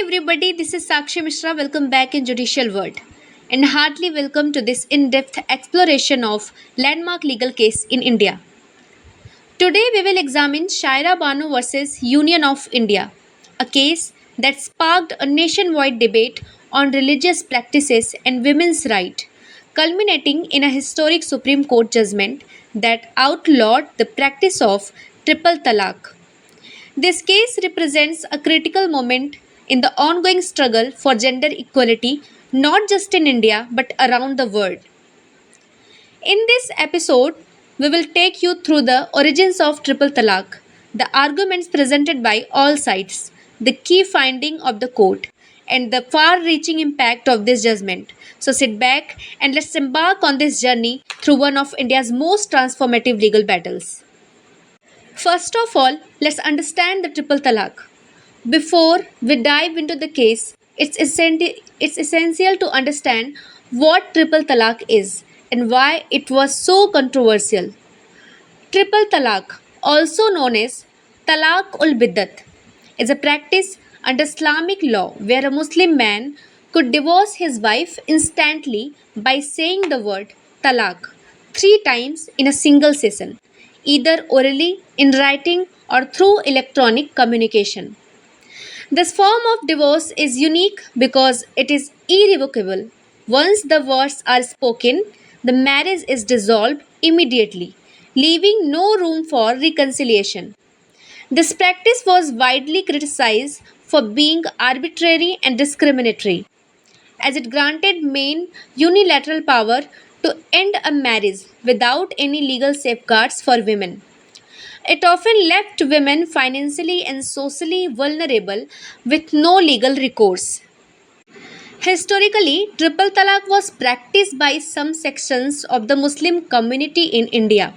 everybody, this is Sakshi Mishra. Welcome back in Judicial World and heartily welcome to this in-depth exploration of landmark legal case in India. Today we will examine Shaira Banu versus Union of India, a case that sparked a nationwide debate on religious practices and women's rights, culminating in a historic Supreme Court judgment that outlawed the practice of triple talaq. This case represents a critical moment in the ongoing struggle for gender equality, not just in India but around the world. In this episode, we will take you through the origins of triple talaq, the arguments presented by all sides, the key finding of the court, and the far reaching impact of this judgment. So sit back and let's embark on this journey through one of India's most transformative legal battles. First of all, let's understand the triple talaq. Before we dive into the case, it's essential to understand what triple talaq is and why it was so controversial. Triple talaq, also known as talaq ul biddat, is a practice under Islamic law where a Muslim man could divorce his wife instantly by saying the word talaq three times in a single session, either orally, in writing, or through electronic communication. This form of divorce is unique because it is irrevocable. Once the words are spoken, the marriage is dissolved immediately, leaving no room for reconciliation. This practice was widely criticized for being arbitrary and discriminatory, as it granted men unilateral power to end a marriage without any legal safeguards for women. It often left women financially and socially vulnerable with no legal recourse. Historically, triple talaq was practiced by some sections of the Muslim community in India,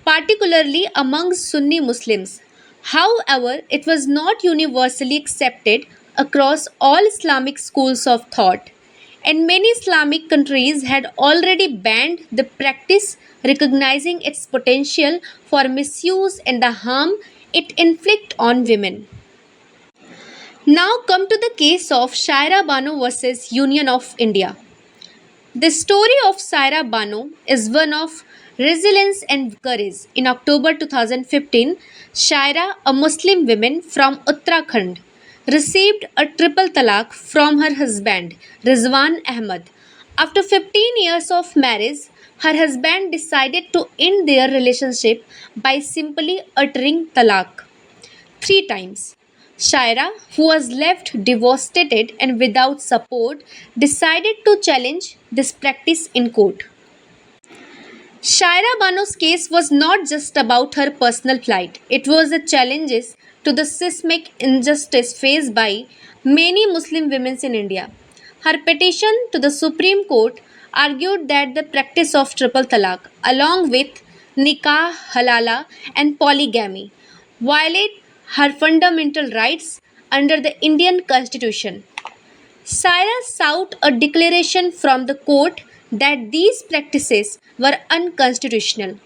particularly among Sunni Muslims. However, it was not universally accepted across all Islamic schools of thought, and many Islamic countries had already banned the practice, recognizing its potential for misuse and the harm it inflicts on women. Now come to the case of Shaira Banu versus Union of India. The story of Saira Banu is one of resilience and courage. In October 2015, Shaira, a Muslim woman from Uttarakhand, received a triple talaq from her husband, Rizwan Ahmad. After 15 years of marriage, her husband decided to end their relationship by simply uttering talaq three times. Shaira, who was left devastated and without support, decided to challenge this practice in court. Shaira Banu's case was not just about her personal plight, it was a challenge to the systemic injustice faced by many Muslim women in India. Her petition to the Supreme Court argued that the practice of triple talaq, along with nikah, halala, and polygamy, violate her fundamental rights under the Indian Constitution. Cyrus sought a declaration from the court that these practices were unconstitutional,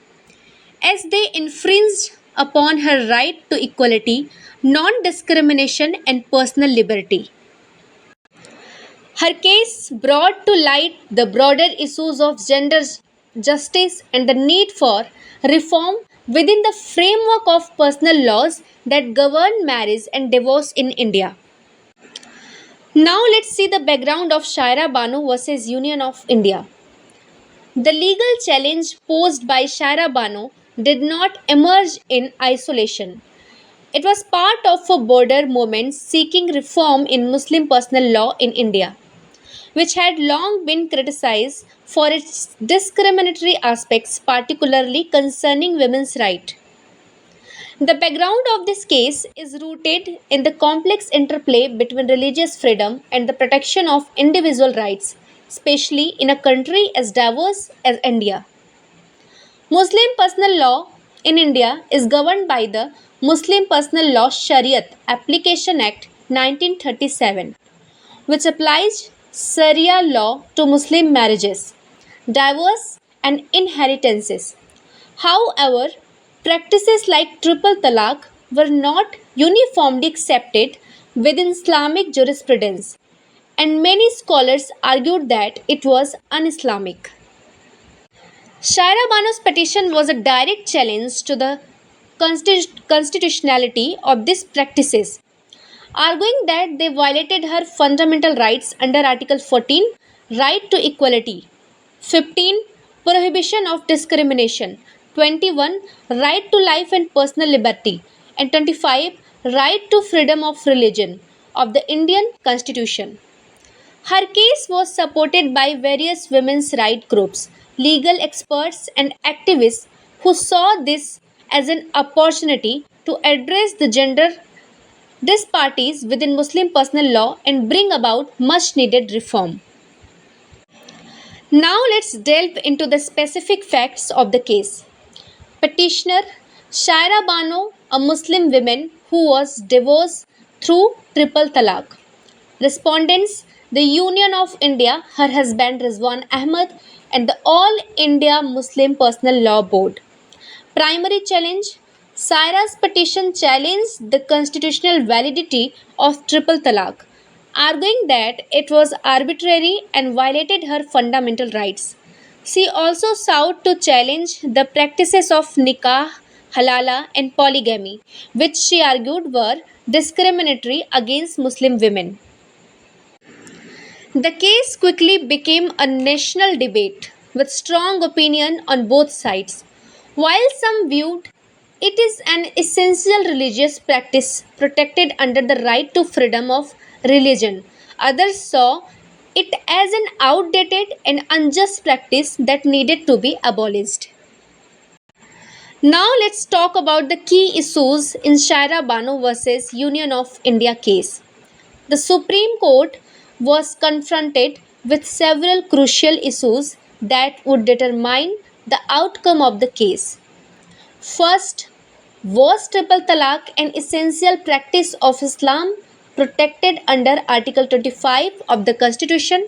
as they infringed upon her right to equality, non discrimination, and personal liberty. Her case brought to light the broader issues of gender justice and the need for reform within the framework of personal laws that govern marriage and divorce in India. Now let's see the background of Shaira Banu versus Union of India. The legal challenge posed by Shaira Banu did not emerge in isolation. It was part of a broader movement seeking reform in Muslim personal law in India, which had long been criticized for its discriminatory aspects, particularly concerning women's rights. The background of this case is rooted in the complex interplay between religious freedom and the protection of individual rights, especially in a country as diverse as India. Muslim personal law in India is governed by the Muslim Personal Law Shariat Application Act 1937, which applies Sharia law to Muslim marriages, divorce, and inheritances. However, practices like triple talaq were not uniformly accepted within Islamic jurisprudence, and many scholars argued that it was un Islamic. Shaira Bano's petition was a direct challenge to the constitutionality of these practices, arguing that they violated her fundamental rights under Article 14, right to equality, 15, prohibition of discrimination, 21, right to life and personal liberty, and 25, right to freedom of religion of the Indian Constitution. Her case was supported by various women's rights groups, legal experts, and activists who saw this as an opportunity to address the gender disparities within Muslim personal law and bring about much needed reform. Now let's delve into the specific facts of the case. Petitioner Shaira Bano, a Muslim woman who was divorced through triple talaq. Respondents the Union of India, her husband Rizwan Ahmed, and the All India Muslim Personal Law Board. Primary challenge Saira's petition challenged the constitutional validity of triple talaq, arguing that it was arbitrary and violated her fundamental rights. She also sought to challenge the practices of nikah, halala, and polygamy, which she argued were discriminatory against Muslim women. The case quickly became a national debate with strong opinion on both sides. While some viewed it is an essential religious practice protected under the right to freedom of religion, others saw it as an outdated and unjust practice that needed to be abolished. Now let's talk about the key issues in Shaira Bano versus Union of India case. The Supreme Court was confronted with several crucial issues that would determine the outcome of the case. First, was triple talaq an essential practice of Islam protected under Article 25 of the Constitution?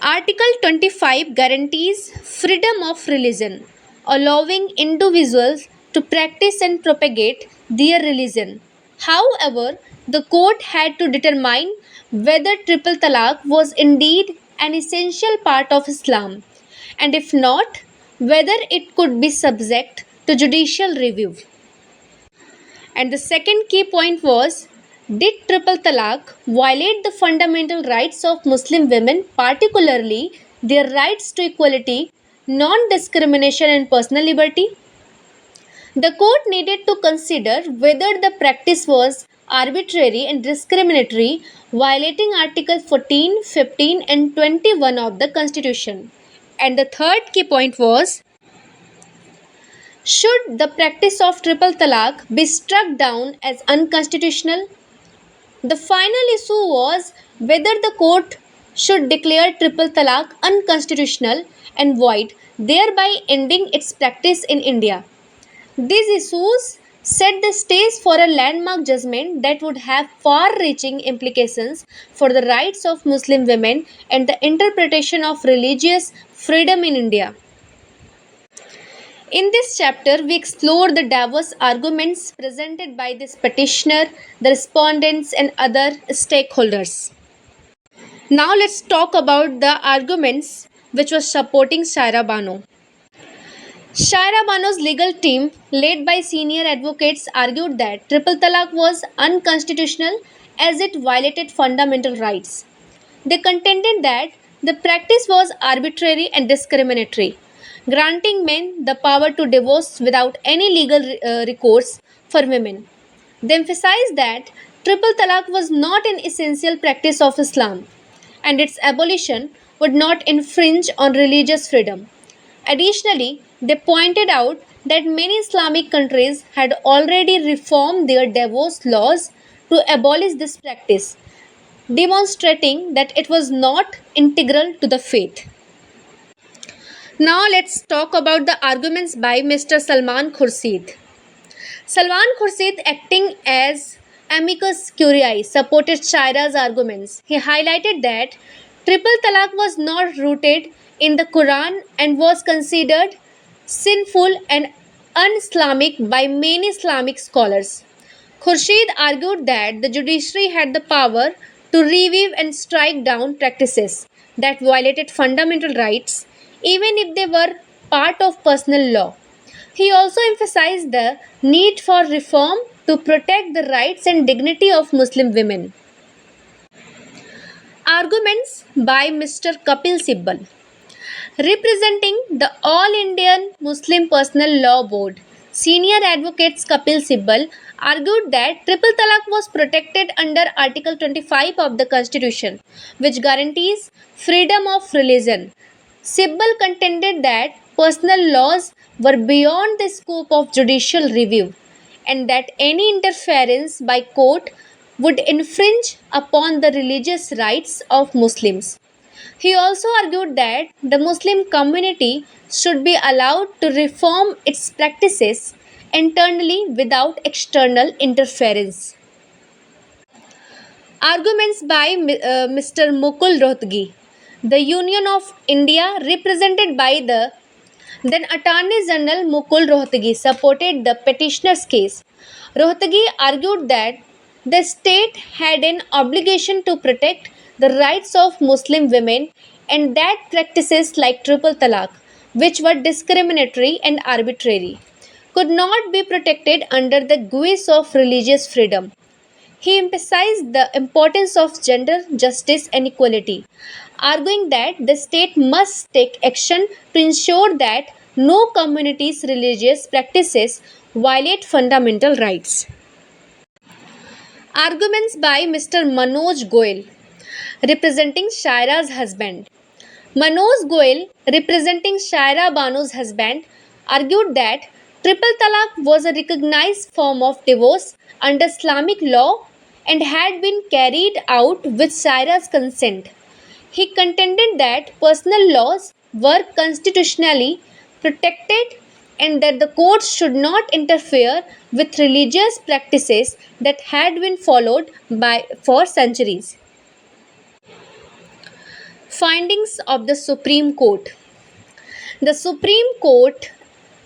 Article 25 guarantees freedom of religion, allowing individuals to practice and propagate their religion. However, the court had to determine whether triple talaq was indeed an essential part of Islam, and if not, whether it could be subject to judicial review. And the second key point was, did triple talaq violate the fundamental rights of Muslim women, particularly their rights to equality, non discrimination, and personal liberty? The court needed to consider whether the practice was arbitrary and discriminatory, violating Article 14, 15, and 21 of the Constitution. And the third key point was, should the practice of triple talaq be struck down as unconstitutional? The final issue was whether the court should declare triple talaq unconstitutional and void, thereby ending its practice in India. These issues set the stage for a landmark judgment that would have far reaching implications for the rights of Muslim women and the interpretation of religious freedom in India. In this chapter, we explore the diverse arguments presented by this petitioner, the respondents, and other stakeholders. Now, let's talk about the arguments which was supporting Shaira Bano. Shaira Bano's legal team, led by senior advocates, argued that triple talaq was unconstitutional as it violated fundamental rights. They contended that the practice was arbitrary and discriminatory, granting men the power to divorce without any legal recourse for women. They emphasized that triple talaq was not an essential practice of Islam and its abolition would not infringe on religious freedom. Additionally, they pointed out that many Islamic countries had already reformed their divorce laws to abolish this practice, demonstrating that it was not integral to the faith. Now let's talk about the arguments by Mr. Salman Khurshid. Salman Khurshid, acting as amicus curiae, supported Shaira's arguments. He highlighted that triple talaq was not rooted in the Quran and was considered sinful and un Islamic by many Islamic scholars. Khurshid argued that the judiciary had the power to review and strike down practices that violated fundamental rights, even if they were part of personal law. He also emphasized the need for reform to protect the rights and dignity of Muslim women. Arguments by Mr. Kapil Sibbal. Representing the All Indian Muslim Personal Law Board, senior advocate Kapil Sibbal argued that triple talaq was protected under Article 25 of the Constitution, which guarantees freedom of religion. Sibbal contended that personal laws were beyond the scope of judicial review and that any interference by court would infringe upon the religious rights of Muslims. He also argued that the Muslim community should be allowed to reform its practices internally without external interference. Arguments by Mr. Mukul Rohtgi. The Union of India, represented by the then Attorney General Mukul Rohtgi, supported the petitioner's case. Rohtgi argued that the state had an obligation to protect the rights of Muslim women and that practices like triple talaq, which were discriminatory and arbitrary, could not be protected under the guise of religious freedom. He emphasized the importance of gender justice and equality, arguing that the state must take action to ensure that no community's religious practices violate fundamental rights. Arguments by Mr. Manoj Goel, representing Shaira's husband. Manoj Goel, representing Shaira Banu's husband, argued that triple talaq was a recognized form of divorce under Islamic law and had been carried out with Shaira's consent. He contended that personal laws were constitutionally protected and that the courts should not interfere with religious practices that had been followed for centuries. Findings of the Supreme Court. The Supreme Court,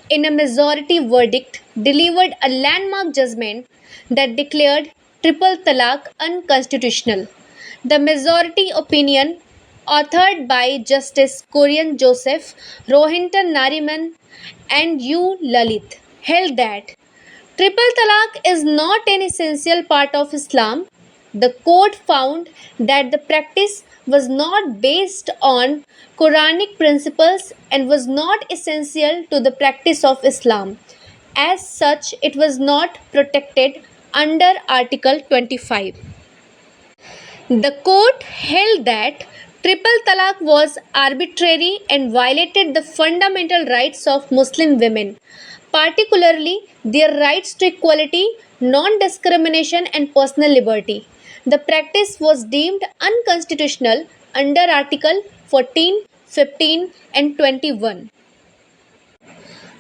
in a majority verdict, delivered a landmark judgment that declared triple talaq unconstitutional. The majority opinion, authored by Justice Kurian Joseph, Rohinton Nariman, and U. Lalit, held that triple talaq is not an essential part of Islam. The court found that the practice was not based on Quranic principles and was not essential to the practice of Islam. As such, it was not protected under Article 25. The court held that triple talaq was arbitrary and violated the fundamental rights of Muslim women, particularly their rights to equality, non discrimination, and personal liberty. The practice was deemed unconstitutional under Article 14, 15, and 21.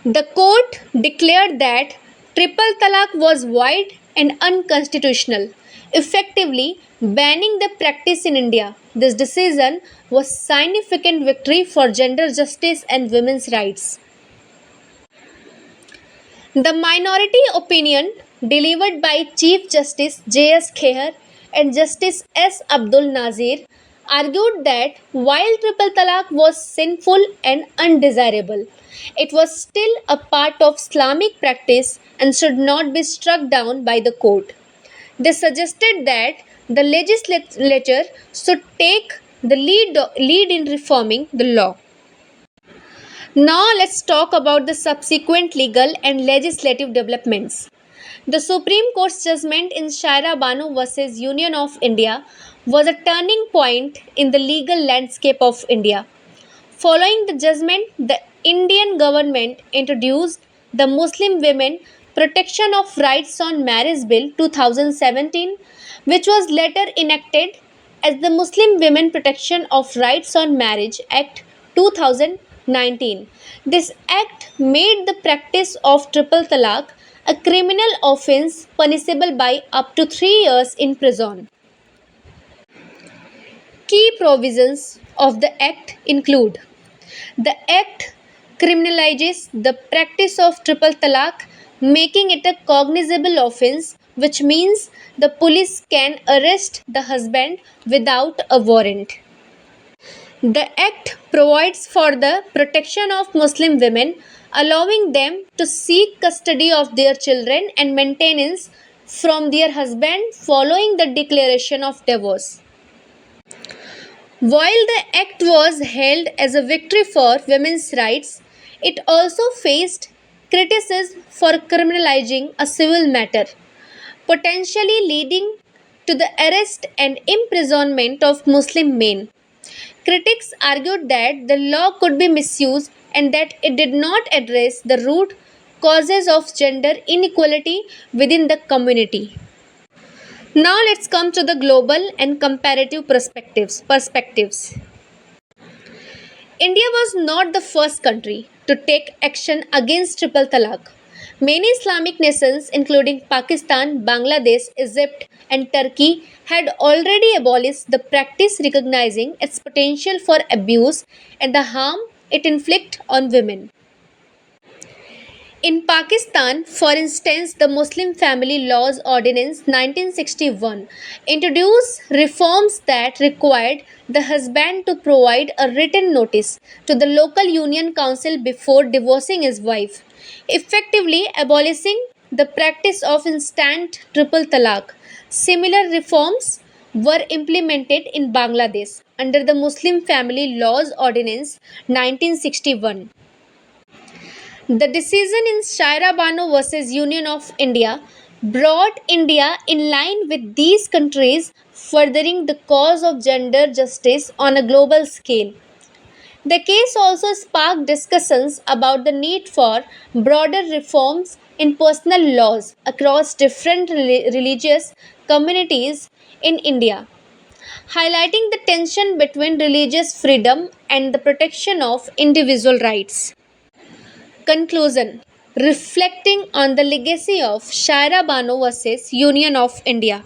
The court declared that triple talaq was void and unconstitutional, effectively banning the practice in India. This decision was significant victory for gender justice and women's rights. The minority opinion delivered by Chief Justice J.S. Khear and Justice S. Abdul Nazir argued that while triple talaq was sinful and undesirable, it was still a part of Islamic practice and should not be struck down by the court. They suggested that the legislature should take the lead in reforming the law. Now let's talk about the subsequent legal and legislative developments. The Supreme Court's judgment in Shaira Banu versus Union of India was a turning point in the legal landscape of India. Following the judgment, the Indian government introduced the Muslim Women Protection of Rights on Marriage Bill 2017, which was later enacted as the Muslim Women Protection of Rights on Marriage Act 2019. This act made the practice of triple talaq a criminal offence punishable by up to 3 years in prison. Key provisions of the Act include: the Act criminalizes the practice of triple talaq, making it a cognizable offence which means the police can arrest the husband without a warrant. The act provides for the protection of Muslim women, allowing them to seek custody of their children and maintenance from their husband following the declaration of divorce. While the act was hailed as a victory for women's rights, it also faced criticism for criminalizing a civil matter, potentially leading to the arrest and imprisonment of Muslim men. Critics argued that the law could be misused and that it did not address the root causes of gender inequality within the community. Now let's come to the global and comparative perspectives. India was not the first country to take action against triple talaq. Many Islamic nations, including Pakistan, Bangladesh, Egypt, and Turkey, had already abolished the practice, recognizing its potential for abuse and the harm it inflicts on women. In Pakistan, for instance, the Muslim Family Laws Ordinance 1961 introduced reforms that required the husband to provide a written notice to the local union council before divorcing his wife, effectively abolishing the practice of instant triple talaq. Similar reforms were implemented in Bangladesh under the Muslim Family Laws Ordinance 1961. The decision in Shaira Bano versus Union of India brought India in line with these countries, furthering the cause of gender justice on a global scale. The case also sparked discussions about the need for broader reforms in personal laws across different religious communities in India, highlighting the tension between religious freedom and the protection of individual rights. Conclusion. Reflecting on the legacy of Shaira Bano versus Union of India.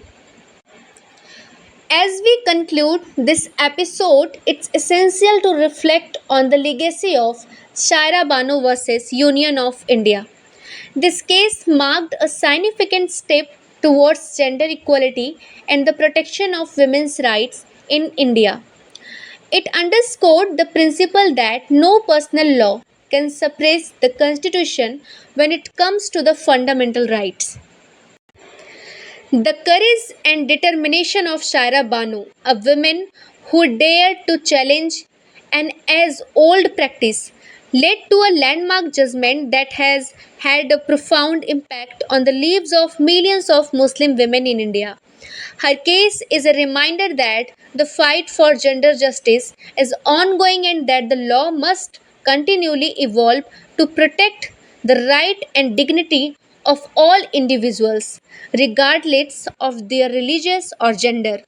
As we conclude this episode, it's essential to reflect on the legacy of Shaira Bano versus Union of India. This case marked a significant step towards gender equality and the protection of women's rights in India. It underscored the principle that no personal law can suppress the Constitution when it comes to the fundamental rights. The courage and determination of Shaira Banu, a woman who dared to challenge an as old practice, led to a landmark judgment that has had a profound impact on the lives of millions of Muslim women in India. Her case is a reminder that the fight for gender justice is ongoing and that the law must continually evolve to protect the right and dignity of all individuals, regardless of their religious or gender.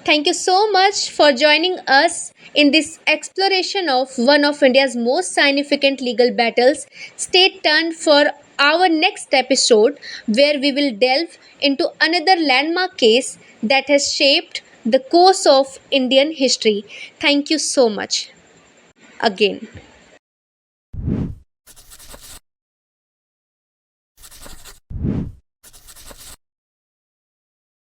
Thank you so much for joining us in this exploration of one of India's most significant legal battles. Stay tuned for our next episode where we will delve into another landmark case that has shaped the course of Indian history. Thank you so much again.